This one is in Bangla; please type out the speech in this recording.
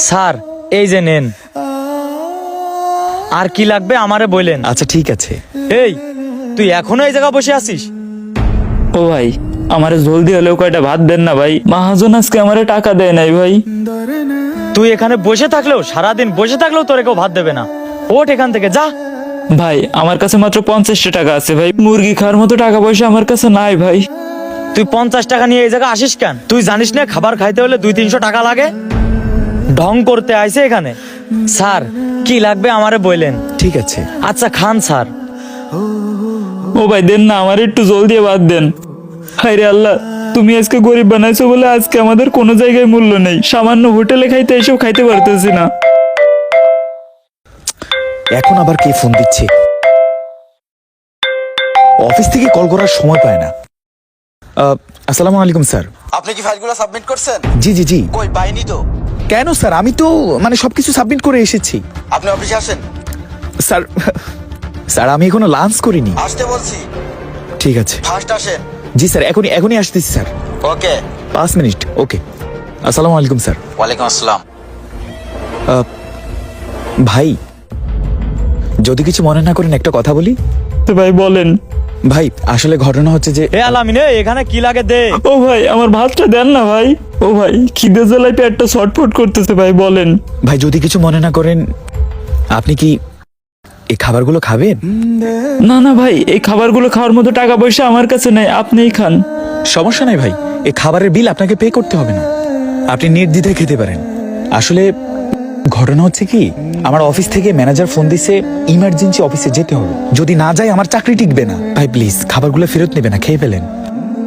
স্যার এই যে নেন, আর কি লাগবে আমারে বললেন। আচ্ছা ঠিক আছে। এই তুই এখনো এই জায়গা বসে আছিস? ও ভাই, আমারে জলদি হলেও কয়টা ভাত দেন না ভাই, মহাজন আজকে আমারে টাকা দেয় নাই ভাই। তুই এখানে বসে থাকলেও, সারাদিন বসে থাকলেও তোরে কেউ ভাত দেবে না। ওঠ এখান থেকে যা। ভাই আমার কাছে মাত্র 50টা টাকা আছে ভাই, মুরগি খাওয়ার মতো টাকা পয়সা আমার কাছে নাই ভাই। তুই 50 টাকা নিয়ে এই জায়গায় আসিস কেন? তুই জানিস না খাবার খাইতে হলে 200-300 টাকা লাগে? ঢং করতে আইছে এখানে। স্যার কি লাগবে আমারে বললেন। ঠিক আছে। আচ্ছা খান স্যার। ও ভাই দেন না, আমার একটু জলদি ভাত দেন। হায়রে আল্লাহ, তুমি আজকে গরিব বানাইছো বলে আজকে আমাদের কোনো জায়গায় মূল্য নেই। সামান্য হোটেলে খাইতে এসব খাইতে পারতেছি না। এখন আবার কে ফোন দিচ্ছে? অফিস থেকে কল করার সময় পায় না। আসসালামু আলাইকুম স্যার। আপনি কি ফাইলগুলো সাবমিট করছেন? জি জি জি। কই পাইনি তো। কেন স্যার, আমি তো সবকিছু সাবমিট করে এসেছি। আপনি অফিসে আসেন। স্যার স্যার আমি এখনো লাঞ্চ করিনি। আসতে বলছি। ঠিক আছে। ফার্স্ট আসেন। জি স্যার, এখনই আসতেছি স্যার। ওকে। 5 মিনিট। ওকে। আসসালামু আলাইকুম স্যার। ওয়ালাইকুম আসসালাম। ভাই যদি কিছু মনে না করেন একটা কথা বলি। তো ভাই বলেন। ভাই আসলে ঘটনা হচ্ছে যে এ আলামিন, এখানে কি লাগে দে। ও ভাই আমার ভাতটা দেন না ভাই। ও ভাই খিদে জ্বালায় পেটটা ছটফট করতেছে ভাই, বলেন। ভাই যদি কিছু মনে না করেন, আপনি কি এই খাবারগুলো খাবেন? না না ভাই, এই খাবারগুলো খাওয়ার মতো টাকা পয়সা আমার কাছে নেই, আপনিই খান। সমস্যা নাই ভাই, এই খাবারের বিল আপনাকে পে করতে হবে না, আপনি নির্দ্বিধায় খেতে পারেন। আসলে ঘটনা হচ্ছে কি, আমার অফিস থেকে ম্যানেজার ফোন দিছে ইমার্জেন্সি অফিসে যেতে হবে, যদি না যাই আমার চাকরি টিকবে না। ভাই প্লিজ খাবারগুলো ফেরত নেবে না, খেয়ে ফেলেন।